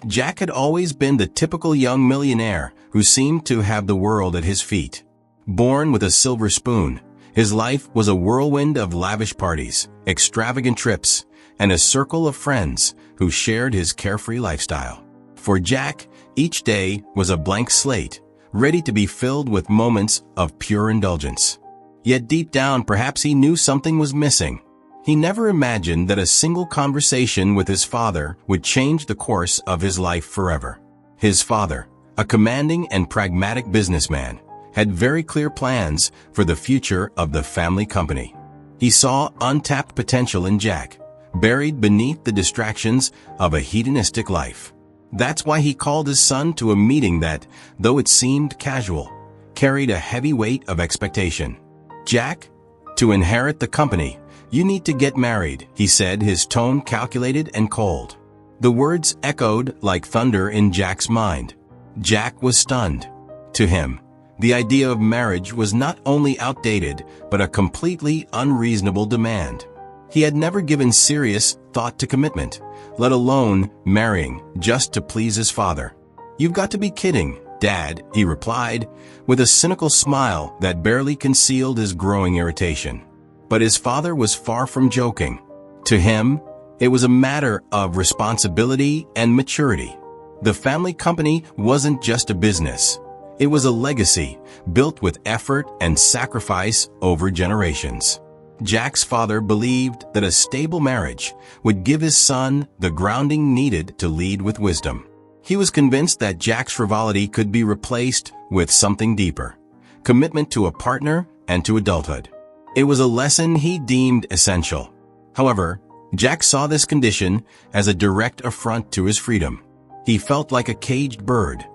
Jack had always been the typical young millionaire who seemed to have the world at his feet. Born with a silver spoon, his life was a whirlwind of lavish parties, extravagant trips, and a circle of friends who shared his carefree lifestyle. For Jack, each day was a blank slate, ready to be filled with moments of pure indulgence. Yet deep down, perhaps he knew something was missing. He never imagined that a single conversation with his father would change the course of his life forever. His father, a commanding and pragmatic businessman, had very clear plans for the future of the family company. He saw untapped potential in Jack, buried beneath the distractions of a hedonistic life. That's why he called his son to a meeting that, though it seemed casual, carried a heavy weight of expectation. "Jack, to inherit the company, you need to get married," he said, his tone calculated and cold. The words echoed like thunder in Jack's mind. Jack was stunned. To him, the idea of marriage was not only outdated, but a completely unreasonable demand. He had never given serious thought to commitment, let alone marrying just to please his father. "You've got to be kidding, Dad," he replied, with a cynical smile that barely concealed his growing irritation. But his father was far from joking. To him, it was a matter of responsibility and maturity. The family company wasn't just a business. It was a legacy built with effort and sacrifice over generations. Jack's father believed that a stable marriage would give his son the grounding needed to lead with wisdom. He was convinced that Jack's frivolity could be replaced with something deeper: commitment to a partner and to adulthood. It was a lesson he deemed essential. However, Jack saw this condition as a direct affront to his freedom. He felt like a caged bird,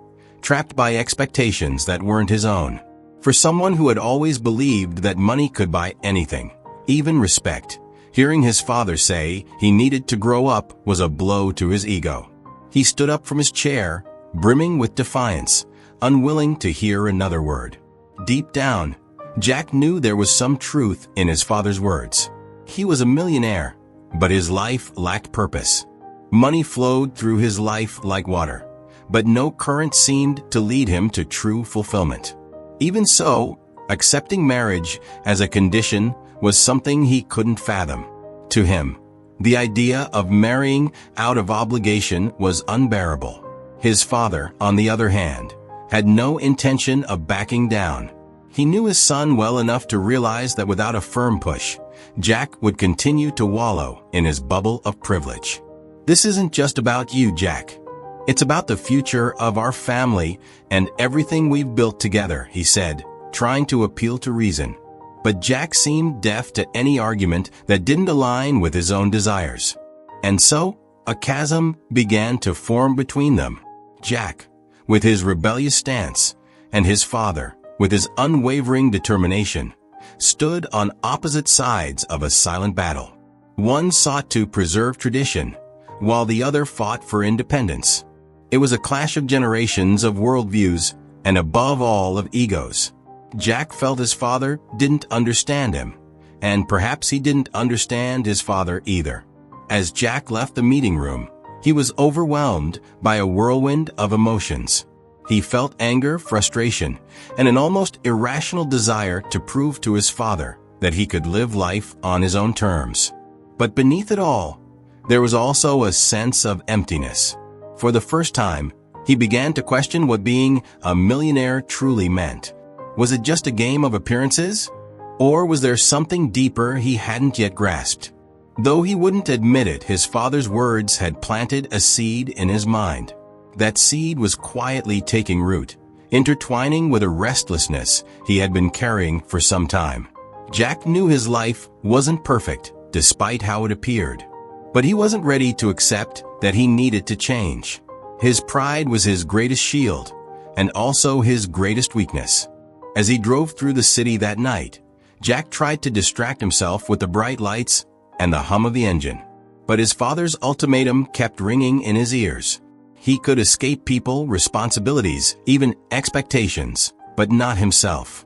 trapped by expectations that weren't his own. For someone who had always believed that money could buy anything, even respect, hearing his father say he needed to grow up was a blow to his ego. He stood up from his chair, brimming with defiance, unwilling to hear another word. Deep down, Jack knew there was some truth in his father's words. He was a millionaire, but his life lacked purpose. Money flowed through his life like water, but no current seemed to lead him to true fulfillment. Even so, accepting marriage as a condition was something he couldn't fathom. To him, the idea of marrying out of obligation was unbearable. His father, on the other hand, had no intention of backing down. He knew his son well enough to realize that without a firm push, Jack would continue to wallow in his bubble of privilege. "This isn't just about you, Jack. It's about the future of our family and everything we've built together," he said, trying to appeal to reason. But Jack seemed deaf to any argument that didn't align with his own desires. And so, a chasm began to form between them. Jack, with his rebellious stance, and his father, with his unwavering determination, stood on opposite sides of a silent battle. One sought to preserve tradition, while the other fought for independence. It was a clash of generations of worldviews, and above all of egos. Jack felt his father didn't understand him, and perhaps he didn't understand his father either. As Jack left the meeting room, he was overwhelmed by a whirlwind of emotions. He felt anger, frustration, and an almost irrational desire to prove to his father that he could live life on his own terms. But beneath it all, there was also a sense of emptiness. For the first time, he began to question what being a millionaire truly meant. Was it just a game of appearances? Or was there something deeper he hadn't yet grasped? Though he wouldn't admit it, his father's words had planted a seed in his mind. That seed was quietly taking root, intertwining with a restlessness he had been carrying for some time. Jack knew his life wasn't perfect, despite how it appeared. But he wasn't ready to accept that he needed to change. His pride was his greatest shield, and also his greatest weakness. As he drove through the city that night, Jack tried to distract himself with the bright lights and the hum of the engine. But his father's ultimatum kept ringing in his ears. He could escape people, responsibilities, even expectations, but not himself.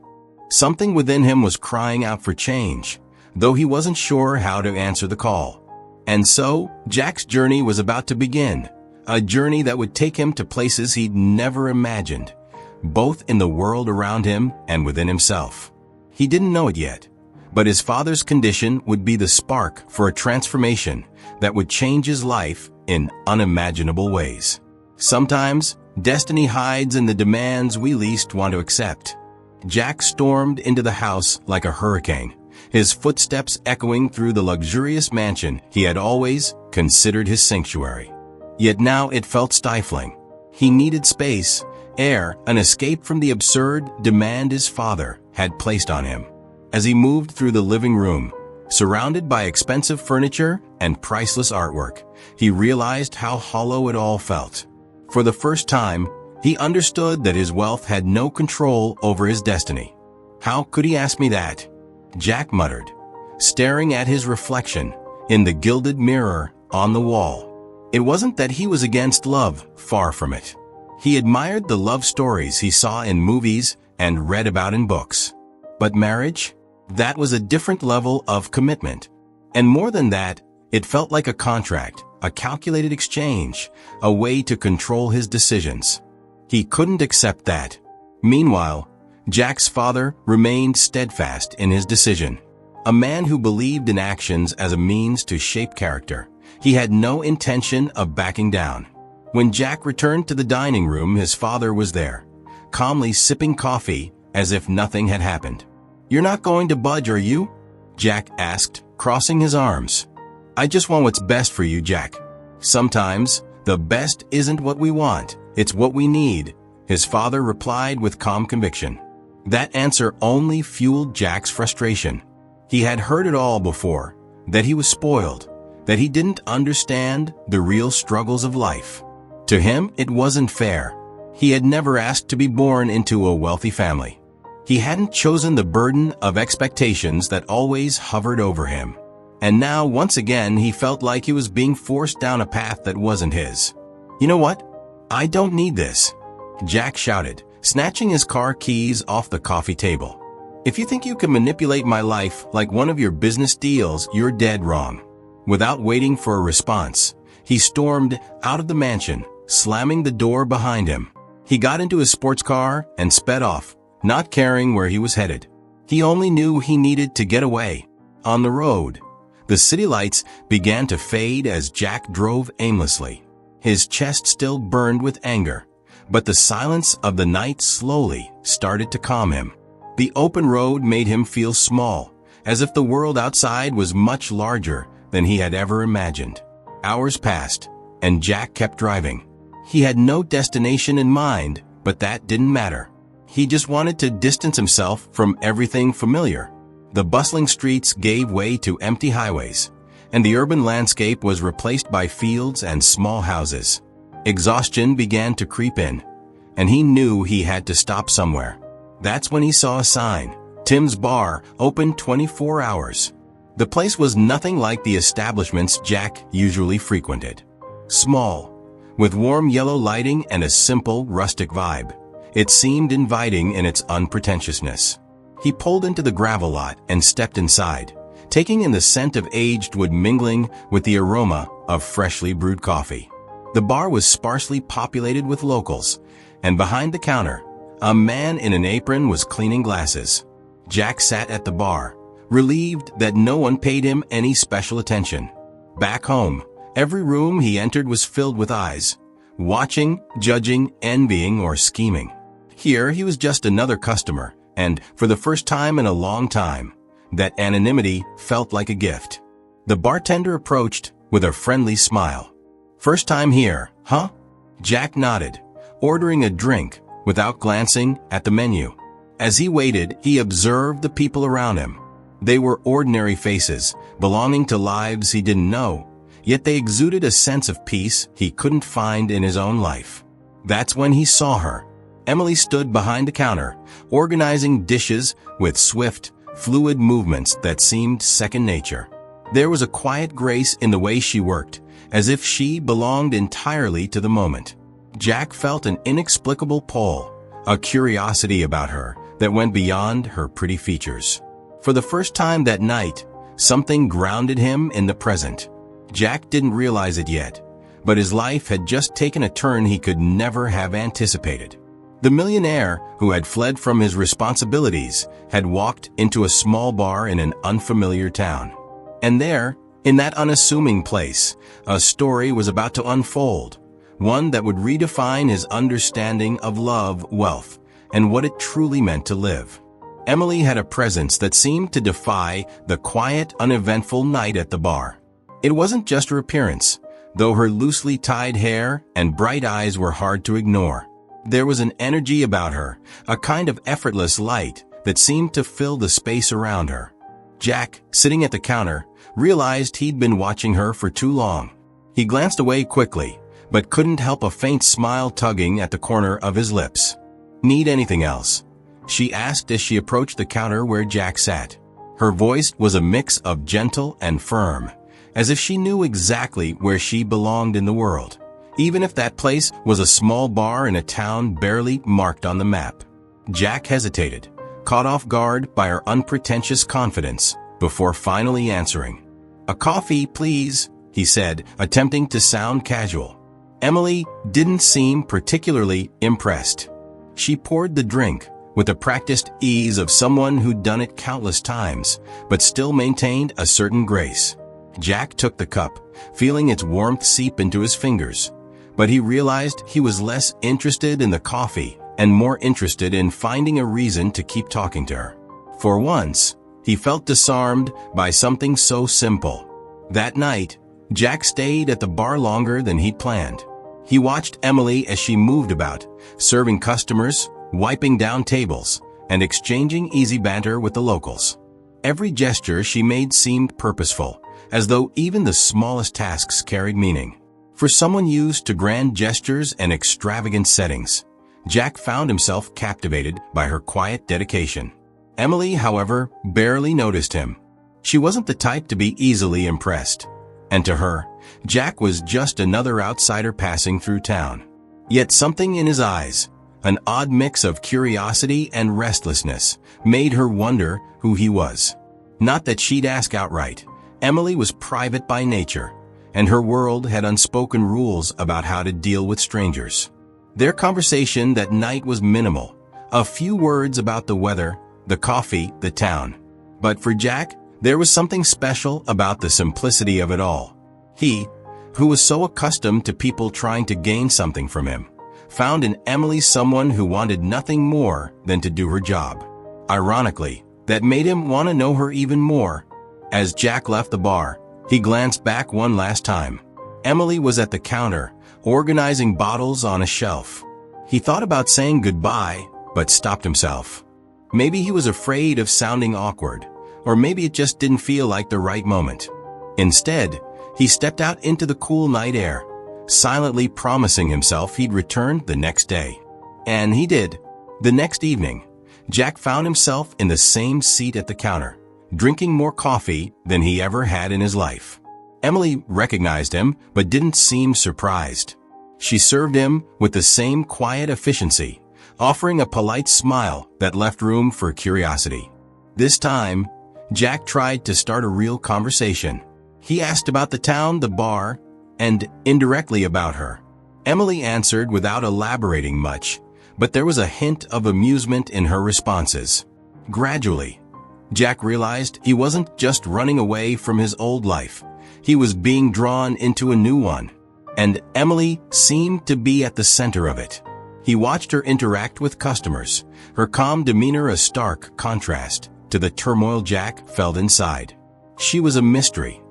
Something within him was crying out for change, though he wasn't sure how to answer the call. And so, Jack's journey was about to begin, a journey that would take him to places he'd never imagined, both in the world around him and within himself. He didn't know it yet, but his father's condition would be the spark for a transformation that would change his life in unimaginable ways. Sometimes, destiny hides in the demands we least want to accept. Jack stormed into the house like a hurricane, his footsteps echoing through the luxurious mansion he had always considered his sanctuary. Yet now it felt stifling. He needed space, air, an escape from the absurd demand his father had placed on him. As he moved through the living room, surrounded by expensive furniture and priceless artwork, he realized how hollow it all felt. For the first time, he understood that his wealth had no control over his destiny. "How could he ask me that?" Jack muttered, staring at his reflection in the gilded mirror on the wall. It wasn't that he was against love, far from it. He admired the love stories he saw in movies and read about in books. But marriage? That was a different level of commitment. And more than that, it felt like a contract, a calculated exchange, a way to control his decisions. He couldn't accept that. Meanwhile, Jack's father remained steadfast in his decision. A man who believed in actions as a means to shape character, he had no intention of backing down. When Jack returned to the dining room, his father was there, calmly sipping coffee as if nothing had happened. "You're not going to budge, are you?" Jack asked, crossing his arms. "I just want what's best for you, Jack." "Sometimes, the best isn't what we want, it's what we need," his father replied with calm conviction. That answer only fueled Jack's frustration. He had heard it all before, that he was spoiled, that he didn't understand the real struggles of life. To him, it wasn't fair. He had never asked to be born into a wealthy family. He hadn't chosen the burden of expectations that always hovered over him. And now, once again, he felt like he was being forced down a path that wasn't his. "You know what? I don't need this," Jack shouted, snatching his car keys off the coffee table. "If you think you can manipulate my life like one of your business deals, you're dead wrong." Without waiting for a response, he stormed out of the mansion, slamming the door behind him. He got into his sports car and sped off, not caring where he was headed. He only knew he needed to get away. On the road, the city lights began to fade as Jack drove aimlessly. His chest still burned with anger, but the silence of the night slowly started to calm him. The open road made him feel small, as if the world outside was much larger than he had ever imagined. Hours passed, and Jack kept driving. He had no destination in mind, but that didn't matter. He just wanted to distance himself from everything familiar. The bustling streets gave way to empty highways, and the urban landscape was replaced by fields and small houses. Exhaustion began to creep in, and he knew he had to stop somewhere. That's when he saw a sign, "Tim's Bar, open 24 hours." The place was nothing like the establishments Jack usually frequented. Small, with warm yellow lighting and a simple, rustic vibe, it seemed inviting in its unpretentiousness. He pulled into the gravel lot and stepped inside, taking in the scent of aged wood mingling with the aroma of freshly brewed coffee. The bar was sparsely populated with locals, and behind the counter, a man in an apron was cleaning glasses. Jack sat at the bar, relieved that no one paid him any special attention. Back home, every room he entered was filled with eyes, watching, judging, envying, or scheming. Here he was just another customer, and for the first time in a long time, that anonymity felt like a gift. The bartender approached with a friendly smile. "First time here, huh?" Jack nodded, ordering a drink without glancing at the menu. As he waited, he observed the people around him. They were ordinary faces, belonging to lives he didn't know, yet they exuded a sense of peace he couldn't find in his own life. That's when he saw her. Emily stood behind the counter, organizing dishes with swift, fluid movements that seemed second nature. There was a quiet grace in the way she worked, as if she belonged entirely to the moment. Jack felt an inexplicable pull, a curiosity about her that went beyond her pretty features. For the first time that night, something grounded him in the present. Jack didn't realize it yet, but his life had just taken a turn he could never have anticipated. The millionaire, who had fled from his responsibilities, had walked into a small bar in an unfamiliar town. And there, in that unassuming place, a story was about to unfold, one that would redefine his understanding of love, wealth, and what it truly meant to live. Emily had a presence that seemed to defy the quiet, uneventful night at the bar. It wasn't just her appearance, though her loosely tied hair and bright eyes were hard to ignore. There was an energy about her, a kind of effortless light that seemed to fill the space around her. Jack, sitting at the counter, realized he'd been watching her for too long. He glanced away quickly, but couldn't help a faint smile tugging at the corner of his lips. "Need anything else?" she asked as she approached the counter where Jack sat. Her voice was a mix of gentle and firm, as if she knew exactly where she belonged in the world, even if that place was a small bar in a town barely marked on the map. Jack hesitated, caught off guard by her unpretentious confidence, before finally answering. "A coffee, please," he said, attempting to sound casual. Emily didn't seem particularly impressed. She poured the drink with the practiced ease of someone who'd done it countless times, but still maintained a certain grace. Jack took the cup, feeling its warmth seep into his fingers, but he realized he was less interested in the coffee and more interested in finding a reason to keep talking to her. For once, he felt disarmed by something so simple. That night, Jack stayed at the bar longer than he'd planned. He watched Emily as she moved about, serving customers, wiping down tables, and exchanging easy banter with the locals. Every gesture she made seemed purposeful, as though even the smallest tasks carried meaning. For someone used to grand gestures and extravagant settings, Jack found himself captivated by her quiet dedication. Emily, however, barely noticed him. She wasn't the type to be easily impressed, and to her, Jack was just another outsider passing through town. Yet something in his eyes, an odd mix of curiosity and restlessness, made her wonder who he was. Not that she'd ask outright. Emily was private by nature, and her world had unspoken rules about how to deal with strangers. Their conversation that night was minimal, a few words about the weather, the coffee, the town. But for Jack, there was something special about the simplicity of it all. He, who was so accustomed to people trying to gain something from him, found in Emily someone who wanted nothing more than to do her job. Ironically, that made him want to know her even more. As Jack left the bar, he glanced back one last time. Emily was at the counter, organizing bottles on a shelf. He thought about saying goodbye, but stopped himself. Maybe he was afraid of sounding awkward, or maybe it just didn't feel like the right moment. Instead, he stepped out into the cool night air, silently promising himself he'd return the next day. And he did. The next evening, Jack found himself in the same seat at the counter, drinking more coffee than he ever had in his life. Emily recognized him, but didn't seem surprised. She served him with the same quiet efficiency, offering a polite smile that left room for curiosity. This time, Jack tried to start a real conversation. He asked about the town, the bar, and indirectly about her. Emily answered without elaborating much, but there was a hint of amusement in her responses. Gradually, Jack realized he wasn't just running away from his old life. He was being drawn into a new one, and Emily seemed to be at the center of it. He watched her interact with customers, her calm demeanor a stark contrast to the turmoil Jack felt inside. She was a mystery,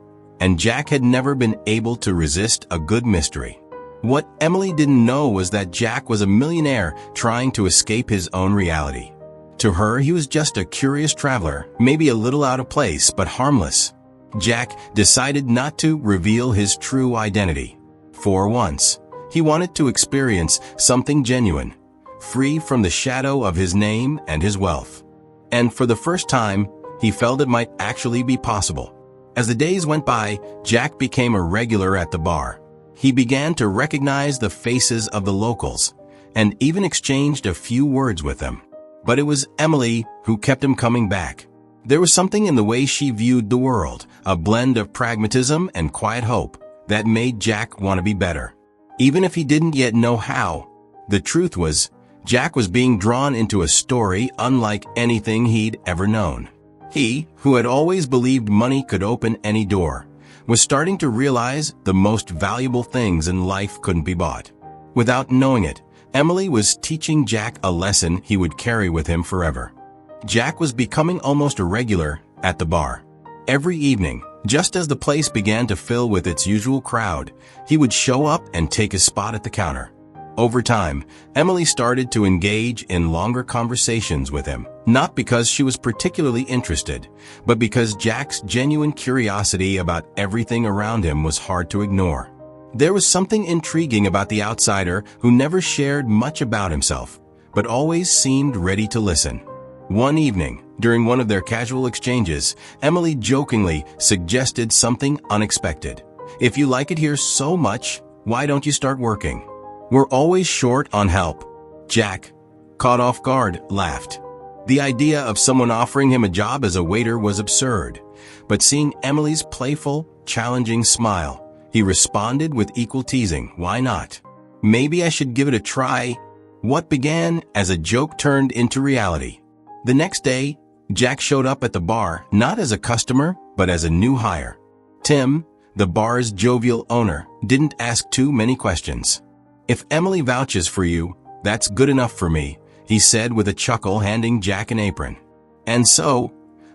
and Jack had never been able to resist a good mystery. What Emily didn't know was that Jack was a millionaire trying to escape his own reality. To her, he was just a curious traveler, maybe a little out of place, but harmless. Jack decided not to reveal his true identity. For once, he wanted to experience something genuine, free from the shadow of his name and his wealth. And for the first time, he felt it might actually be possible. As the days went by, Jack became a regular at the bar. He began to recognize the faces of the locals, and even exchanged a few words with them. But it was Emily who kept him coming back. There was something in the way she viewed the world, a blend of pragmatism and quiet hope, that made Jack want to be better. Even if he didn't yet know how, the truth was, Jack was being drawn into a story unlike anything he'd ever known. He, who had always believed money could open any door, was starting to realize the most valuable things in life couldn't be bought. Without knowing it, Emily was teaching Jack a lesson he would carry with him forever. Jack was becoming almost a regular at the bar. Every evening, just as the place began to fill with its usual crowd, he would show up and take his spot at the counter. Over time, Emily started to engage in longer conversations with him, not because she was particularly interested, but because Jack's genuine curiosity about everything around him was hard to ignore. There was something intriguing about the outsider who never shared much about himself, but always seemed ready to listen. One evening, during one of their casual exchanges, Emily jokingly suggested something unexpected. "If you like it here so much, why don't you start working? We're always short on help." Jack, caught off guard, laughed. The idea of someone offering him a job as a waiter was absurd, but seeing Emily's playful, challenging smile, he responded with equal teasing, "Why not? Maybe I should give it a try." What began as a joke turned into reality. The next day, Jack showed up at the bar not as a customer, but as a new hire. Tim, the bar's jovial owner, didn't ask too many questions. "If Emily vouches for you, that's good enough for me," he said with a chuckle, handing Jack an apron. And so,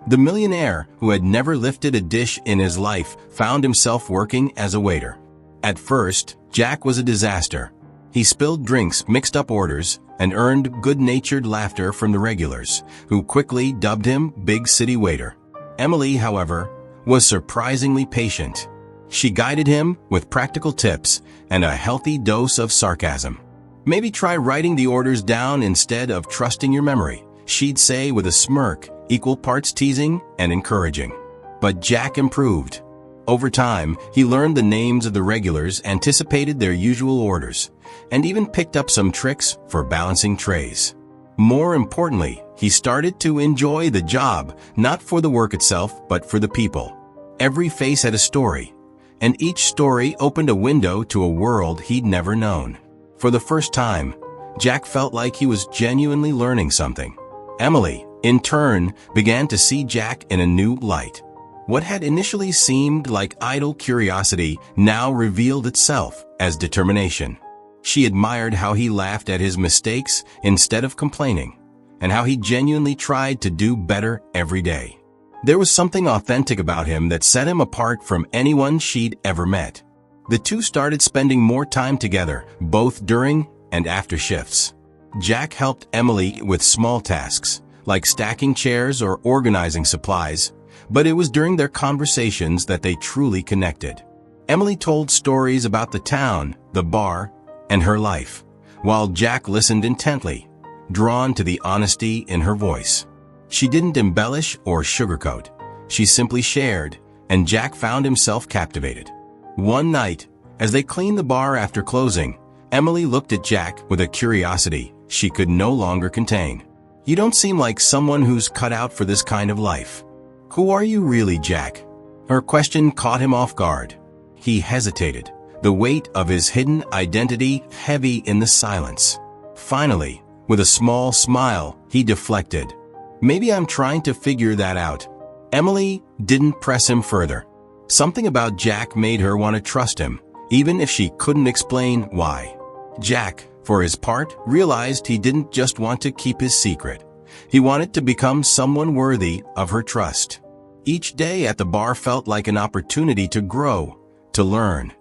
the millionaire, who had never lifted a dish in his life, found himself working as a waiter. At first, Jack was a disaster. He spilled drinks, mixed up orders, and earned good-natured laughter from the regulars, who quickly dubbed him Big City Waiter. Emily, however, was surprisingly patient. She guided him with practical tips and a healthy dose of sarcasm. "Maybe try writing the orders down instead of trusting your memory," she'd say with a smirk, equal parts teasing and encouraging. But Jack improved. Over time, he learned the names of the regulars, anticipated their usual orders, and even picked up some tricks for balancing trays. More importantly, he started to enjoy the job, not for the work itself, but for the people. Every face had a story, and each story opened a window to a world he'd never known. For the first time, Jack felt like he was genuinely learning something. Emily, in turn, began to see Jack in a new light. What had initially seemed like idle curiosity now revealed itself as determination. She admired how he laughed at his mistakes instead of complaining, and how he genuinely tried to do better every day. There was something authentic about him that set him apart from anyone she'd ever met. The two started spending more time together, both during and after shifts. Jack helped Emily with small tasks, like stacking chairs or organizing supplies, but it was during their conversations that they truly connected. Emily told stories about the town, the bar, and her life, while Jack listened intently, drawn to the honesty in her voice. She didn't embellish or sugarcoat. She simply shared, and Jack found himself captivated. One night, as they cleaned the bar after closing, Emily looked at Jack with a curiosity she could no longer contain. "You don't seem like someone who's cut out for this kind of life. Who are you really, Jack?" Her question caught him off guard. He hesitated, the weight of his hidden identity heavy in the silence. Finally, with a small smile, he deflected. "Maybe I'm trying to figure that out." Emily didn't press him further. Something about Jack made her want to trust him, even if she couldn't explain why. Jack, for his part, realized he didn't just want to keep his secret. He wanted to become someone worthy of her trust. Each day at the bar felt like an opportunity to grow, to learn,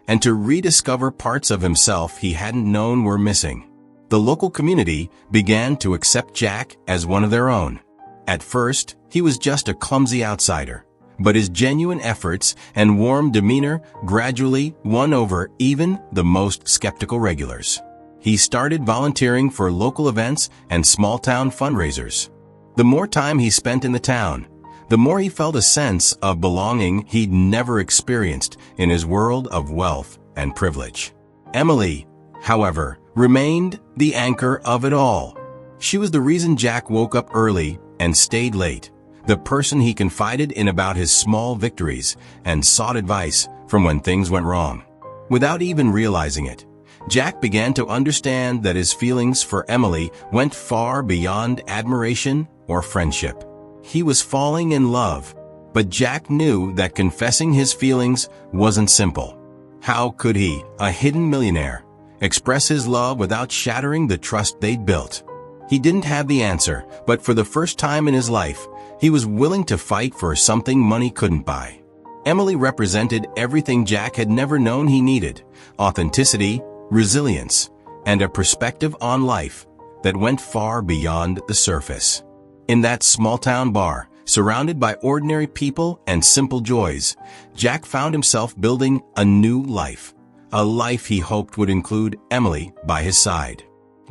and to rediscover parts of himself he hadn't known were missing. The local community began to accept Jack as one of their own. At first, he was just a clumsy outsider, but his genuine efforts and warm demeanor gradually won over even the most skeptical regulars. He started volunteering for local events and small-town fundraisers. The more time he spent in the town, the more he felt a sense of belonging he'd never experienced in his world of wealth and privilege. Emily, however, remained the anchor of it all. She was the reason Jack woke up early and stayed late, the person he confided in about his small victories and sought advice from when things went wrong. Without even realizing it, Jack began to understand that his feelings for Emily went far beyond admiration or friendship. He was falling in love, but Jack knew that confessing his feelings wasn't simple. How could he, a hidden millionaire, express his love without shattering the trust they'd built? He didn't have the answer, but for the first time in his life, he was willing to fight for something money couldn't buy. Emily represented everything Jack had never known he needed: authenticity, resilience, and a perspective on life that went far beyond the surface. In that small-town bar, surrounded by ordinary people and simple joys, Jack found himself building a new life, a life he hoped would include Emily by his side.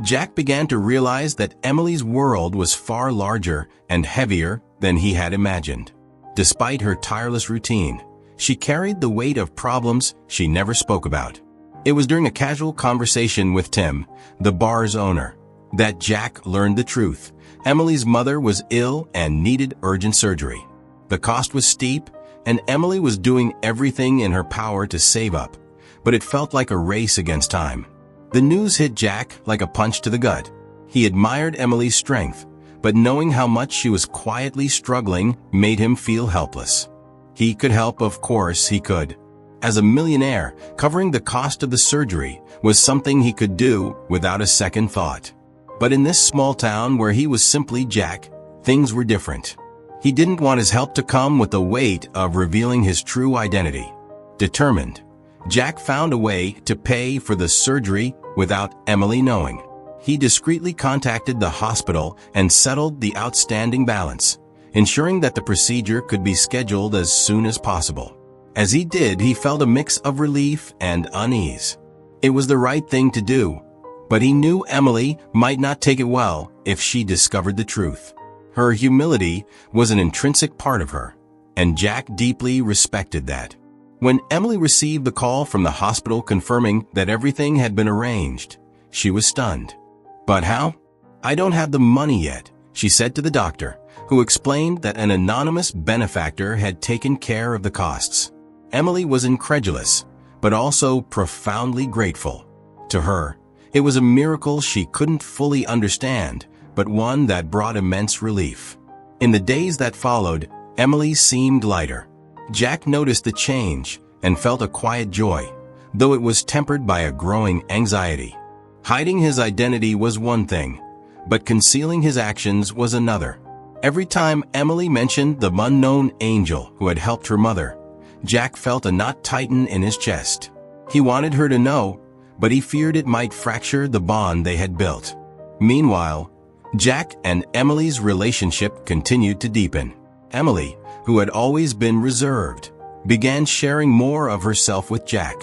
Jack began to realize that Emily's world was far larger and heavier than he had imagined. Despite her tireless routine, she carried the weight of problems she never spoke about. It was during a casual conversation with Tim, the bar's owner, that Jack learned the truth. Emily's mother was ill and needed urgent surgery. The cost was steep, and Emily was doing everything in her power to save up, but it felt like a race against time. The news hit Jack like a punch to the gut. He admired Emily's strength, but knowing how much she was quietly struggling made him feel helpless. He could help, of course he could. As a millionaire, covering the cost of the surgery was something he could do without a second thought. But in this small town where he was simply Jack, things were different. He didn't want his help to come with the weight of revealing his true identity. Determined, Jack found a way to pay for the surgery without Emily knowing. He discreetly contacted the hospital and settled the outstanding balance, ensuring that the procedure could be scheduled as soon as possible. As he did, he felt a mix of relief and unease. It was the right thing to do, but he knew Emily might not take it well if she discovered the truth. Her humility was an intrinsic part of her, and Jack deeply respected that. When Emily received the call from the hospital confirming that everything had been arranged, she was stunned. "But how? I don't have the money yet," she said to the doctor, who explained that an anonymous benefactor had taken care of the costs. Emily was incredulous, but also profoundly grateful. To her, it was a miracle she couldn't fully understand, but one that brought immense relief. In the days that followed, Emily seemed lighter. Jack noticed the change and felt a quiet joy, though it was tempered by a growing anxiety. Hiding his identity was one thing, but concealing his actions was another. Every time Emily mentioned the unknown angel who had helped her mother, Jack felt a knot tighten in his chest. He wanted her to know, but he feared it might fracture the bond they had built. Meanwhile, Jack and Emily's relationship continued to deepen. Emily, who had always been reserved, began sharing more of herself with Jack.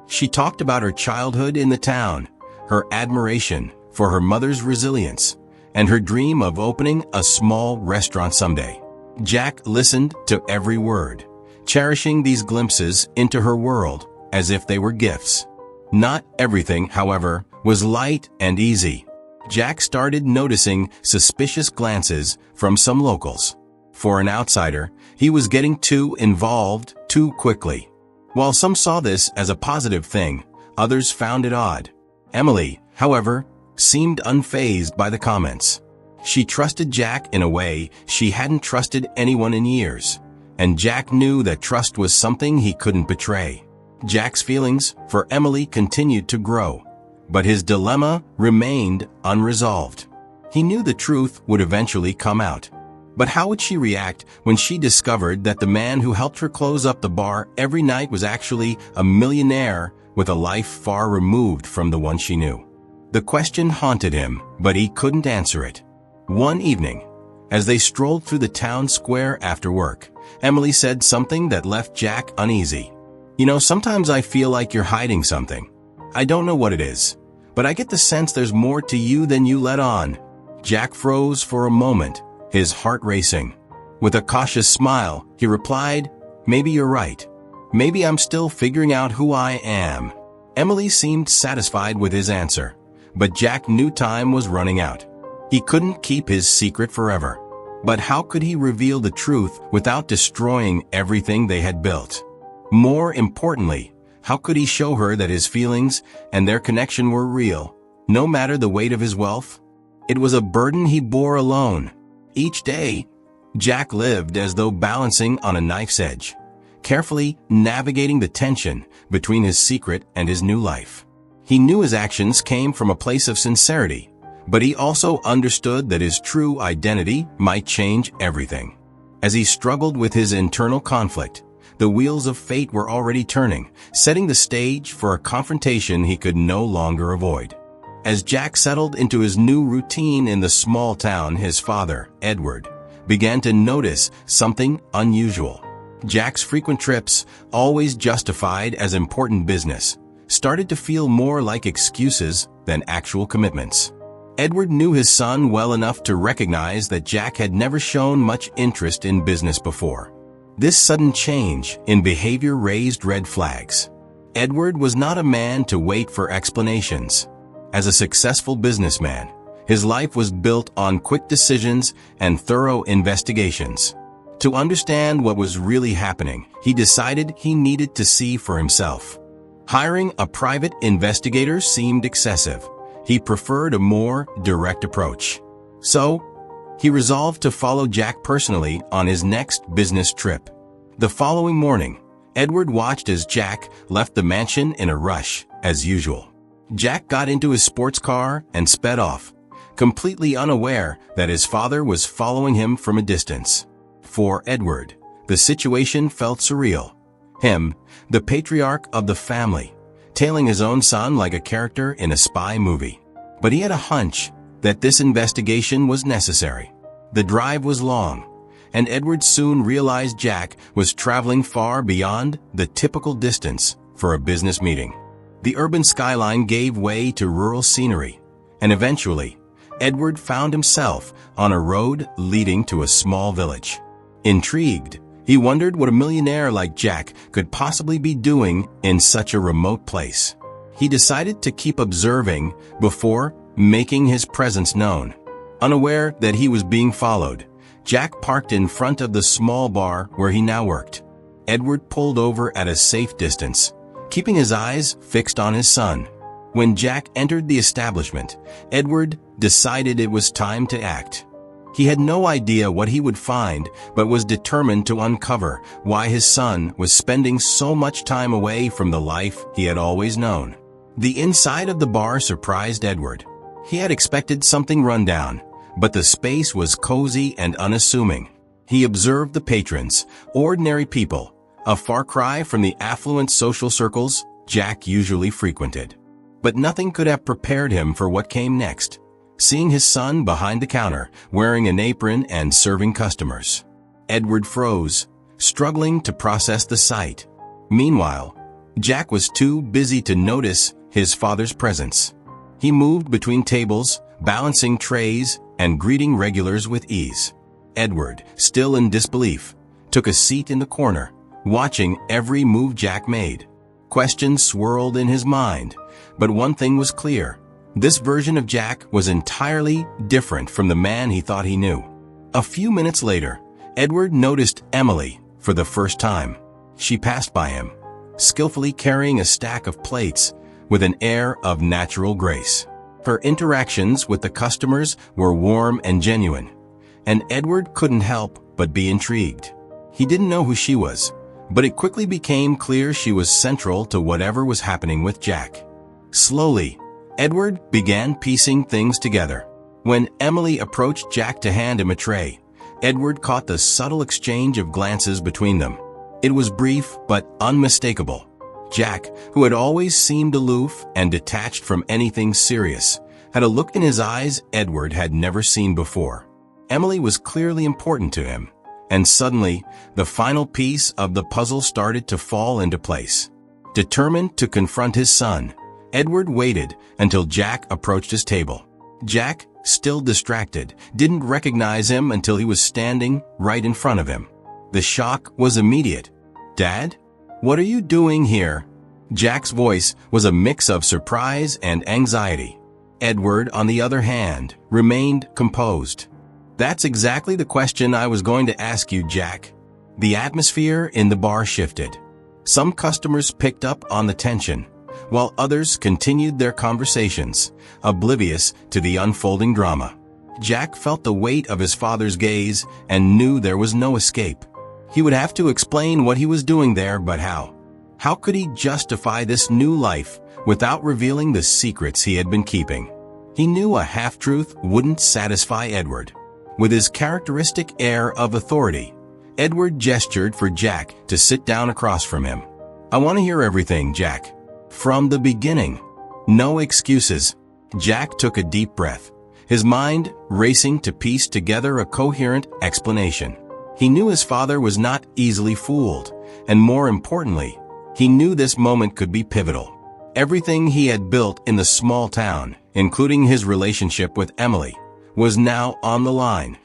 She talked about her childhood in the town, her admiration for her mother's resilience, and her dream of opening a small restaurant someday. Jack listened to every word, cherishing these glimpses into her world as if they were gifts. Not everything, however, was light and easy. Jack started noticing suspicious glances from some locals. For an outsider, he was getting too involved too quickly. While some saw this as a positive thing, others found it odd. Emily, however, seemed unfazed by the comments. She trusted Jack in a way she hadn't trusted anyone in years, and Jack knew that trust was something he couldn't betray. Jack's feelings for Emily continued to grow, but his dilemma remained unresolved. He knew the truth would eventually come out. But how would she react when she discovered that the man who helped her close up the bar every night was actually a millionaire with a life far removed from the one she knew? The question haunted him, but he couldn't answer it. One evening, as they strolled through the town square after work, Emily said something that left Jack uneasy. "You know, sometimes I feel like you're hiding something. I don't know what it is, but I get the sense there's more to you than you let on." Jack froze for a moment, his heart racing. With a cautious smile, he replied, "Maybe you're right. Maybe I'm still figuring out who I am." Emily seemed satisfied with his answer, but Jack knew time was running out. He couldn't keep his secret forever. But how could he reveal the truth without destroying everything they had built? More importantly, how could he show her that his feelings and their connection were real, no matter the weight of his wealth? It was a burden he bore alone. Each day, Jack lived as though balancing on a knife's edge, carefully navigating the tension between his secret and his new life. He knew his actions came from a place of sincerity, but he also understood that his true identity might change everything. As he struggled with his internal conflict, the wheels of fate were already turning, setting the stage for a confrontation he could no longer avoid. As Jack settled into his new routine in the small town, his father, Edward, began to notice something unusual. Jack's frequent trips, always justified as important business, started to feel more like excuses than actual commitments. Edward knew his son well enough to recognize that Jack had never shown much interest in business before. This sudden change in behavior raised red flags. Edward was not a man to wait for explanations. As a successful businessman, his life was built on quick decisions and thorough investigations. To understand what was really happening, he decided he needed to see for himself. Hiring a private investigator seemed excessive. He preferred a more direct approach. So, he resolved to follow Jack personally on his next business trip. The following morning, Edward watched as Jack left the mansion in a rush, as usual. Jack got into his sports car and sped off, completely unaware that his father was following him from a distance. For Edward, the situation felt surreal. Him, the patriarch of the family, tailing his own son like a character in a spy movie. But he had a hunch that this investigation was necessary. The drive was long, and Edward soon realized Jack was traveling far beyond the typical distance for a business meeting. The urban skyline gave way to rural scenery, and eventually, Edward found himself on a road leading to a small village. Intrigued, he wondered what a millionaire like Jack could possibly be doing in such a remote place. He decided to keep observing before making his presence known. Unaware that he was being followed, Jack parked in front of the small bar where he now worked. Edward pulled over at a safe distance, keeping his eyes fixed on his son. When Jack entered the establishment, Edward decided it was time to act. He had no idea what he would find, but was determined to uncover why his son was spending so much time away from the life he had always known. The inside of the bar surprised Edward. He had expected something rundown, but the space was cozy and unassuming. He observed the patrons, ordinary people, a far cry from the affluent social circles Jack usually frequented. But nothing could have prepared him for what came next. Seeing his son behind the counter, wearing an apron and serving customers, Edward froze, struggling to process the sight. Meanwhile, Jack was too busy to notice his father's presence. He moved between tables, balancing trays and greeting regulars with ease. Edward, still in disbelief, took a seat in the corner, watching every move Jack made. Questions swirled in his mind, but one thing was clear. This version of Jack was entirely different from the man he thought he knew. A few minutes later, Edward noticed Emily for the first time. She passed by him, skillfully carrying a stack of plates with an air of natural grace. Her interactions with the customers were warm and genuine, and Edward couldn't help but be intrigued. He didn't know who she was, but it quickly became clear she was central to whatever was happening with Jack. Slowly, Edward began piecing things together. When Emily approached Jack to hand him a tray, Edward caught the subtle exchange of glances between them. It was brief but unmistakable. Jack, who had always seemed aloof and detached from anything serious, had a look in his eyes Edward had never seen before. Emily was clearly important to him, and suddenly, the final piece of the puzzle started to fall into place. Determined to confront his son, Edward waited until Jack approached his table. Jack, still distracted, didn't recognize him until he was standing right in front of him. The shock was immediate. "Dad? What are you doing here?" Jack's voice was a mix of surprise and anxiety. Edward, on the other hand, remained composed. "That's exactly the question I was going to ask you, Jack." The atmosphere in the bar shifted. Some customers picked up on the tension, while others continued their conversations, oblivious to the unfolding drama. Jack felt the weight of his father's gaze and knew there was no escape. He would have to explain what he was doing there, but how? How could he justify this new life without revealing the secrets he had been keeping? He knew a half-truth wouldn't satisfy Edward. With his characteristic air of authority, Edward gestured for Jack to sit down across from him. "I want to hear everything, Jack. From the beginning. No excuses." Jack took a deep breath, his mind racing to piece together a coherent explanation. He knew his father was not easily fooled, and more importantly, he knew this moment could be pivotal. Everything he had built in the small town, including his relationship with Emily, was now on the line.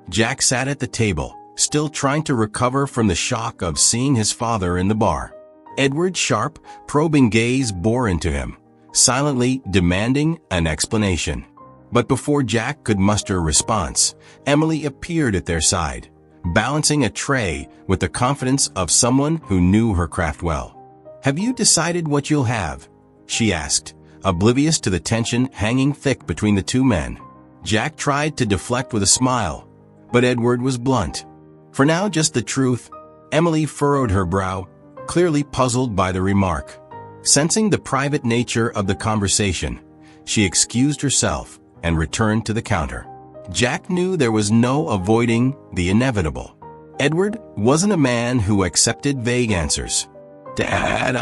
Jack sat at the table, still trying to recover from the shock of seeing his father in the bar. Edward's sharp, probing gaze bore into him, silently demanding an explanation. But before Jack could muster a response, Emily appeared at their side, balancing a tray with the confidence of someone who knew her craft well. "Have you decided what you'll have?" she asked, oblivious to the tension hanging thick between the two men. Jack tried to deflect with a smile, but Edward was blunt. "For now, just the truth." Emily furrowed her brow, clearly puzzled by the remark. Sensing the private nature of the conversation, she excused herself and returned to the counter. Jack knew there was no avoiding the inevitable. Edward wasn't a man who accepted vague answers. "Dad,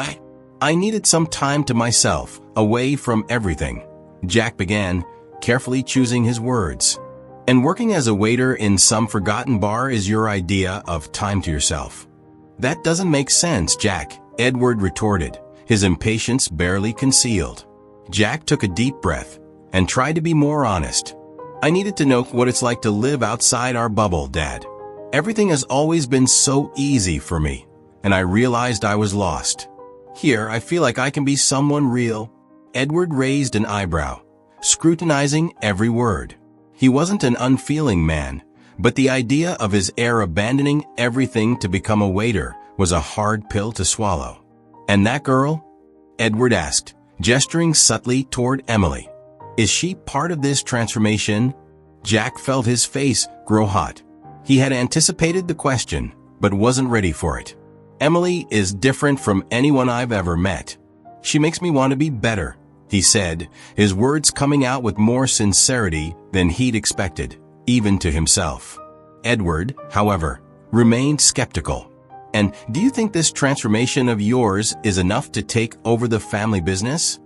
I needed some time to myself, away from everything," Jack began, carefully choosing his words. "And working as a waiter in some forgotten bar is your idea of time to yourself?" "That doesn't make sense, Jack," Edward retorted, his impatience barely concealed. Jack took a deep breath and tried to be more honest. "I needed to know what it's like to live outside our bubble, Dad. Everything has always been so easy for me, and I realized I was lost. Here, I feel like I can be someone real." Edward raised an eyebrow, scrutinizing every word. He wasn't an unfeeling man, but the idea of his heir abandoning everything to become a waiter was a hard pill to swallow. "And that girl?" Edward asked, gesturing subtly toward Emily. "Is she part of this transformation?" Jack felt his face grow hot. He had anticipated the question, but wasn't ready for it. "Emily is different from anyone I've ever met. She makes me want to be better," he said, his words coming out with more sincerity than he'd expected, even to himself. Edward, however, remained skeptical. "And do you think this transformation of yours is enough to take over the family business?"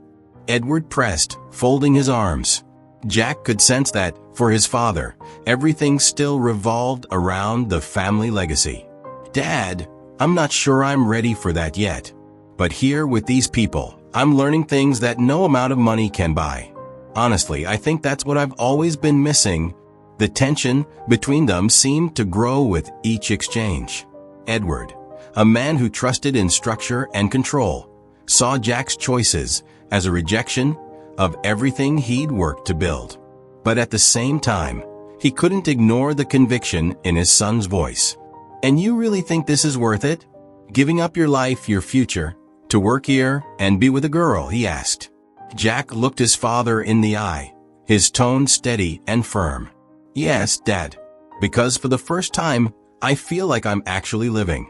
Edward pressed, folding his arms. Jack could sense that, for his father, everything still revolved around the family legacy. "Dad, I'm not sure I'm ready for that yet. But here with these people, I'm learning things that no amount of money can buy. Honestly, I think that's what I've always been missing." The tension between them seemed to grow with each exchange. Edward, a man who trusted in structure and control, saw Jack's choices as a rejection of everything he'd worked to build. But at the same time, he couldn't ignore the conviction in his son's voice. "And you really think this is worth it? Giving up your life, your future, to work here and be with a girl?" he asked. Jack looked his father in the eye, his tone steady and firm. "Yes, Dad. Because for the first time, I feel like I'm actually living.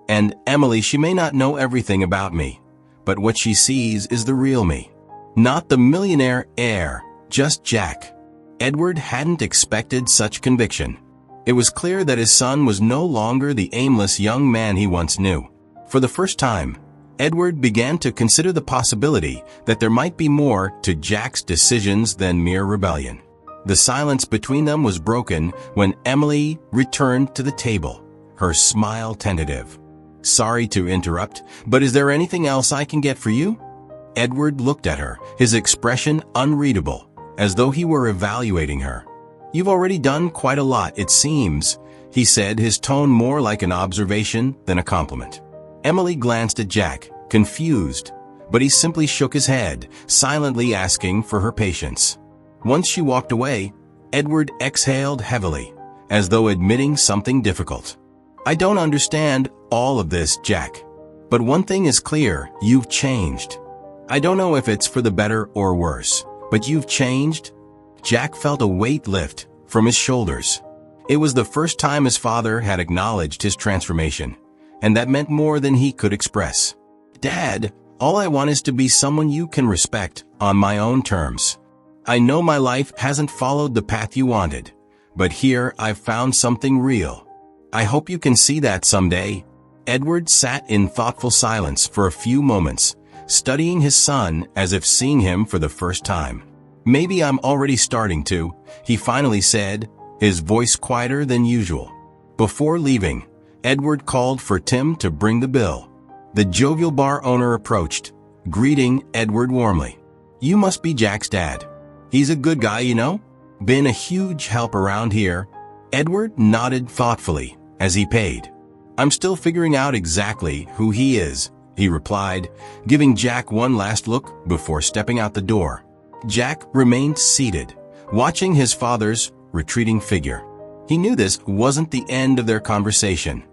And Emily, she may not know everything about me, but what she sees is the real me. Not the millionaire heir, just Jack." Edward hadn't expected such conviction. It was clear that his son was no longer the aimless young man he once knew. For the first time, Edward began to consider the possibility that there might be more to Jack's decisions than mere rebellion. The silence between them was broken when Emily returned to the table, her smile tentative. "Sorry to interrupt, but is there anything else I can get for you?" Edward looked at her, his expression unreadable, as though he were evaluating her. "You've already done quite a lot, it seems," he said, his tone more like an observation than a compliment. Emily glanced at Jack, confused, but he simply shook his head, silently asking for her patience. Once she walked away, Edward exhaled heavily, as though admitting something difficult. "I don't understand all of this, Jack." But one thing is clear, you've changed. I don't know if it's for the better or worse, but you've changed." Jack felt a weight lift from his shoulders. It was the first time his father had acknowledged his transformation, and that meant more than he could express. "Dad, all I want is to be someone you can respect on my own terms. I know my life hasn't followed the path you wanted, but here I've found something real. I hope you can see that someday." Edward sat in thoughtful silence for a few moments, studying his son as if seeing him for the first time. "Maybe I'm already starting to," he finally said, his voice quieter than usual. Before leaving, Edward called for Tim to bring the bill. The jovial bar owner approached, greeting Edward warmly. "You must be Jack's dad. He's a good guy, you know? Been a huge help around here." Edward nodded thoughtfully as he paid. "I'm still figuring out exactly who he is," he replied, giving Jack one last look before stepping out the door. Jack remained seated, watching his father's retreating figure. He knew this wasn't the end of their conversation,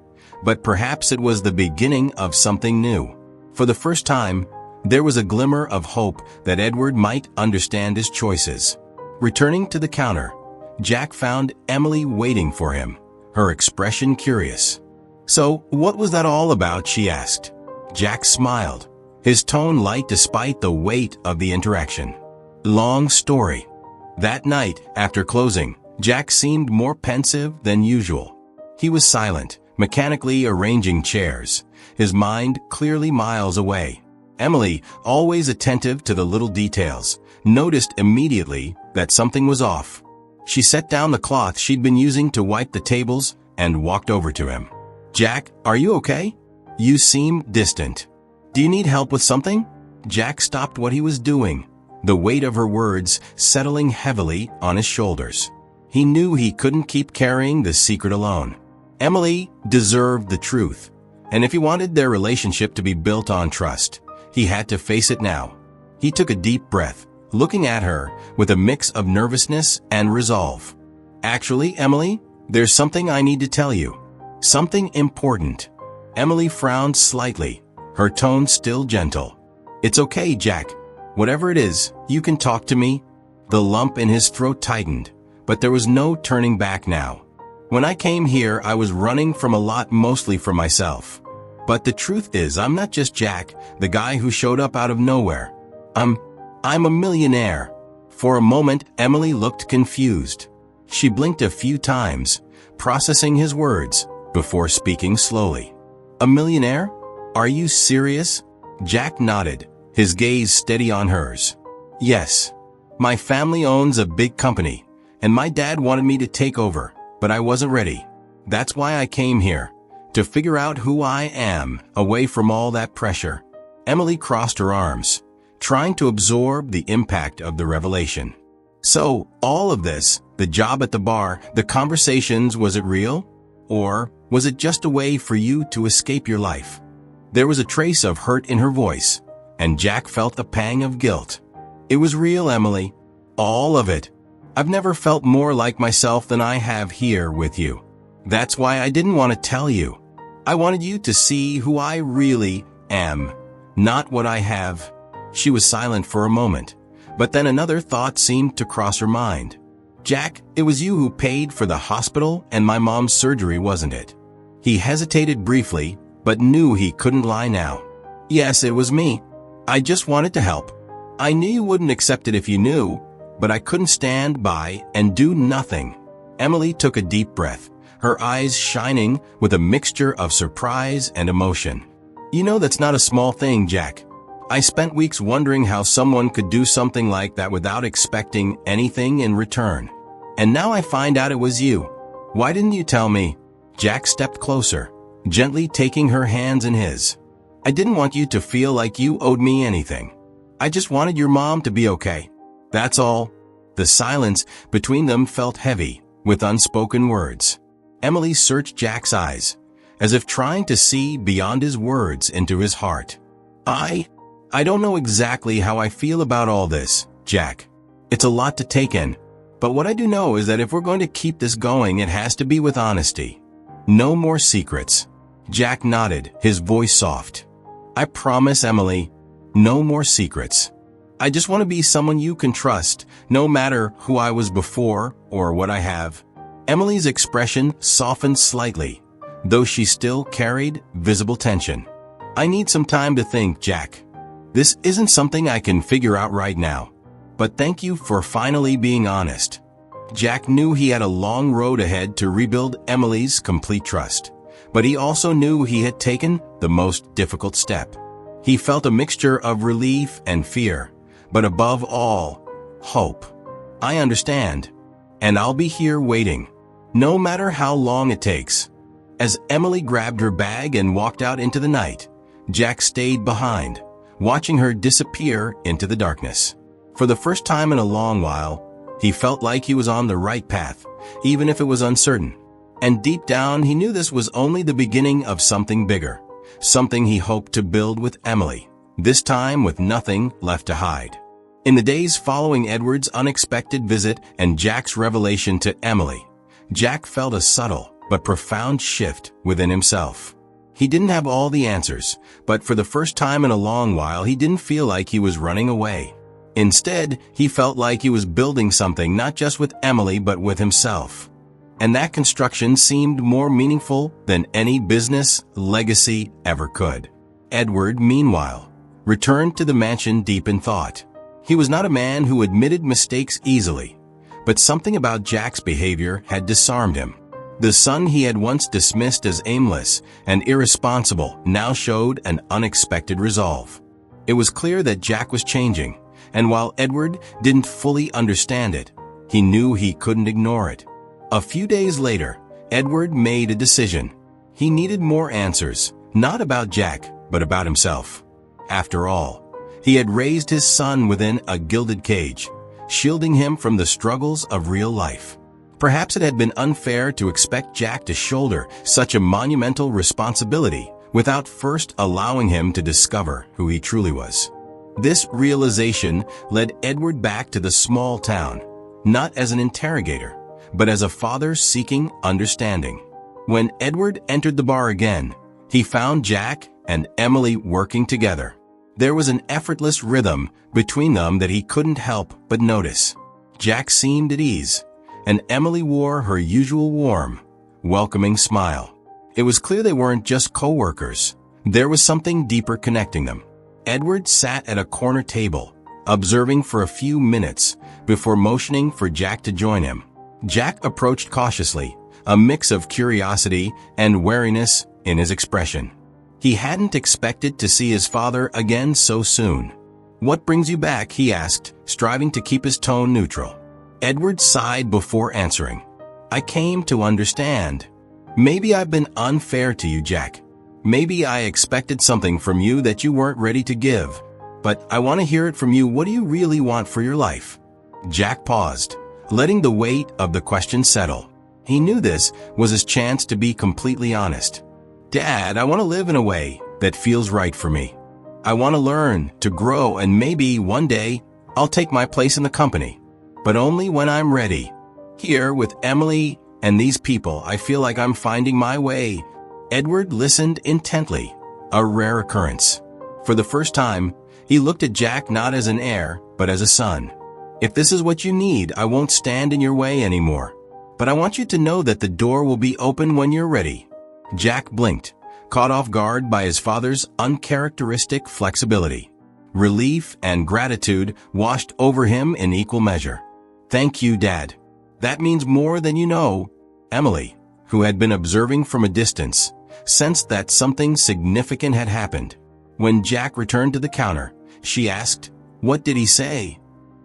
but perhaps it was the beginning of something new. For the first time, there was a glimmer of hope that Edward might understand his choices. Returning to the counter, Jack found Emily waiting for him, her expression curious. "So, what was that all about?" she asked. Jack smiled, his tone light despite the weight of the interaction. "Long story." That night, after closing, Jack seemed more pensive than usual. He was silent, mechanically arranging chairs, his mind clearly miles away. Emily, always attentive to the little details, noticed immediately that something was off. She set down the cloth she'd been using to wipe the tables and walked over to him. "Jack, are you okay? You seem distant. Do you need help with something?" Jack stopped what he was doing, the weight of her words settling heavily on his shoulders. He knew he couldn't keep carrying the secret alone. Emily deserved the truth, and if he wanted their relationship to be built on trust, he had to face it now. He took a deep breath, looking at her with a mix of nervousness and resolve. "Actually, Emily, there's something I need to tell you. Something important." Emily frowned slightly, her tone still gentle. "It's okay, Jack. Whatever it is, you can talk to me." The lump in his throat tightened, but there was no turning back now. "When I came here, I was running from a lot, mostly from myself. But the truth is, I'm not just Jack, the guy who showed up out of nowhere. I'm a millionaire." For a moment, Emily looked confused. She blinked a few times, processing his words, before speaking slowly. "A millionaire? Are you serious?" Jack nodded, his gaze steady on hers. "Yes. My family owns a big company, and my dad wanted me to take over, but I wasn't ready. That's why I came here, to figure out who I am, away from all that pressure." Emily crossed her arms, trying to absorb the impact of the revelation. "So, all of this, the job at the bar, the conversations, was it real? Or was it just a way for you to escape your life?" There was a trace of hurt in her voice, and Jack felt a pang of guilt. "It was real, Emily. All of it. I've never felt more like myself than I have here with you. That's why I didn't want to tell you. I wanted you to see who I really am, not what I have." She was silent for a moment, but then another thought seemed to cross her mind. "Jack, it was you who paid for the hospital and my mom's surgery, wasn't it?" He hesitated briefly, but knew he couldn't lie now. "Yes, it was me. I just wanted to help. I knew you wouldn't accept it if you knew, but I couldn't stand by and do nothing." Emily took a deep breath, her eyes shining with a mixture of surprise and emotion. "You know that's not a small thing, Jack. I spent weeks wondering how someone could do something like that without expecting anything in return. And now I find out it was you. Why didn't you tell me?" Jack stepped closer, gently taking her hands in his. "I didn't want you to feel like you owed me anything. I just wanted your mom to be okay. That's all." The silence between them felt heavy, with unspoken words. Emily searched Jack's eyes, as if trying to see beyond his words into his heart. I don't know exactly how I feel about all this, Jack. It's a lot to take in. But what I do know is that if we're going to keep this going, it has to be with honesty. No more secrets." Jack nodded, his voice soft. I promise, Emily, no more secrets. I just want to be someone you can trust, no matter who I was before or what I have. Emily's expression softened slightly, though she still carried visible tension. I need some time to think, Jack. This isn't something I can figure out right now. But thank you for finally being honest. Jack knew he had a long road ahead to rebuild Emily's complete trust, but he also knew he had taken the most difficult step. He felt a mixture of relief and fear, but above all, hope. I understand, and I'll be here waiting, no matter how long it takes. As Emily grabbed her bag and walked out into the night, Jack stayed behind, watching her disappear into the darkness. For the first time in a long while, he felt like he was on the right path, even if it was uncertain. And deep down, he knew this was only the beginning of something bigger, something he hoped to build with Emily, this time with nothing left to hide. In the days following Edward's unexpected visit and Jack's revelation to Emily, Jack felt a subtle but profound shift within himself. He didn't have all the answers, but for the first time in a long while, he didn't feel like he was running away. Instead, he felt like he was building something not just with Emily but with himself. And that construction seemed more meaningful than any business legacy ever could. Edward, meanwhile, returned to the mansion deep in thought. He was not a man who admitted mistakes easily, but something about Jack's behavior had disarmed him. The son he had once dismissed as aimless and irresponsible now showed an unexpected resolve. It was clear that Jack was changing, and while Edward didn't fully understand it, he knew he couldn't ignore it. A few days later, Edward made a decision. He needed more answers, not about Jack, but about himself. After all, he had raised his son within a gilded cage, shielding him from the struggles of real life. Perhaps it had been unfair to expect Jack to shoulder such a monumental responsibility without first allowing him to discover who he truly was. This realization led Edward back to the small town, not as an interrogator, but as a father seeking understanding. When Edward entered the bar again, he found Jack and Emily working together. There was an effortless rhythm between them that he couldn't help but notice. Jack seemed at ease, and Emily wore her usual warm, welcoming smile. It was clear they weren't just co-workers. There was something deeper connecting them. Edward sat at a corner table, observing for a few minutes before motioning for Jack to join him. Jack approached cautiously, a mix of curiosity and wariness in his expression. He hadn't expected to see his father again so soon. "What brings you back?" he asked, striving to keep his tone neutral. Edward sighed before answering. "I came to understand. Maybe I've been unfair to you, Jack. Maybe I expected something from you that you weren't ready to give. But I want to hear it from you. What do you really want for your life?" Jack paused, letting the weight of the question settle. He knew this was his chance to be completely honest. "Dad, I want to live in a way that feels right for me. I want to learn, to grow, and maybe one day I'll take my place in the company. But only when I'm ready. Here with Emily and these people, I feel like I'm finding my way." Edward listened intently, a rare occurrence. For the first time, he looked at Jack not as an heir, but as a son. "If this is what you need, I won't stand in your way anymore. But I want you to know that the door will be open when you're ready." Jack blinked, caught off guard by his father's uncharacteristic flexibility. Relief and gratitude washed over him in equal measure. "Thank you, Dad. That means more than you know." Emily, who had been observing from a distance, sensed that something significant had happened. When Jack returned to the counter, she asked, "What did he say?"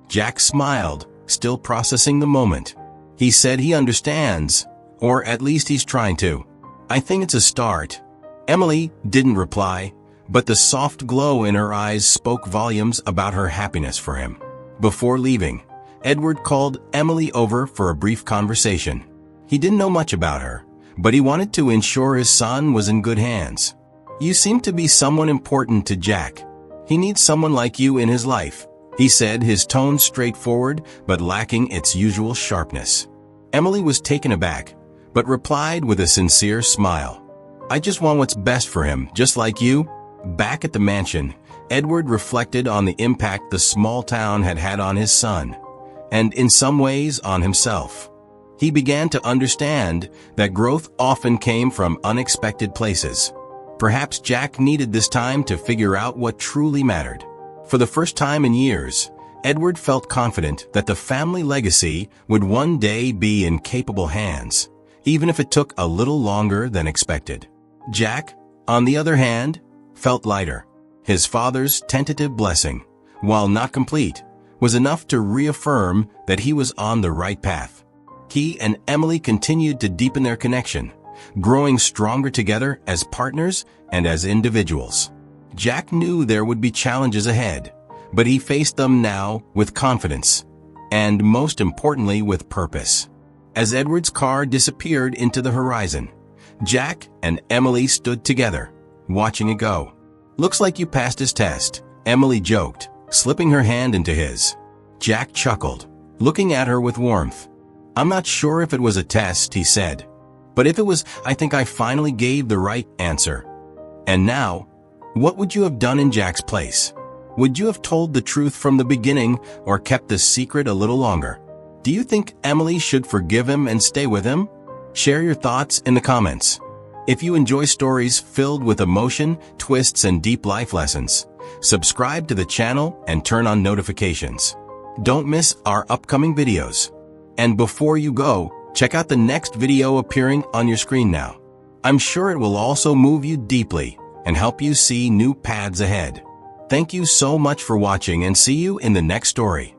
Jack smiled, still processing the moment. "He said he understands, or at least he's trying to. I think it's a start." Emily didn't reply, but the soft glow in her eyes spoke volumes about her happiness for him. Before leaving, Edward called Emily over for a brief conversation. He didn't know much about her, but he wanted to ensure his son was in good hands. "You seem to be someone important to Jack. He needs someone like you in his life," he said, his tone straightforward but lacking its usual sharpness. Emily was taken aback, but replied with a sincere smile. "I just want what's best for him, just like you." Back at the mansion, Edward reflected on the impact the small town had had on his son, and in some ways on himself. He began to understand that growth often came from unexpected places. Perhaps Jack needed this time to figure out what truly mattered. For the first time in years, Edward felt confident that the family legacy would one day be in capable hands, even if it took a little longer than expected. Jack, on the other hand, felt lighter. His father's tentative blessing, while not complete, was enough to reaffirm that he was on the right path. He and Emily continued to deepen their connection, growing stronger together as partners and as individuals. Jack knew there would be challenges ahead, but he faced them now with confidence, and most importantly with purpose. As Edward's car disappeared into the horizon, Jack and Emily stood together, watching it go. "Looks like you passed his test," Emily joked, slipping her hand into his. Jack chuckled, looking at her with warmth. "I'm not sure if it was a test," he said. "But if it was, I think I finally gave the right answer." And now, what would you have done in Jack's place? Would you have told the truth from the beginning or kept the secret a little longer? Do you think Emily should forgive him and stay with him? Share your thoughts in the comments. If you enjoy stories filled with emotion, twists, and deep life lessons, subscribe to the channel and turn on notifications. Don't miss our upcoming videos. And before you go, check out the next video appearing on your screen now. I'm sure it will also move you deeply and help you see new paths ahead. Thank you so much for watching, and see you in the next story.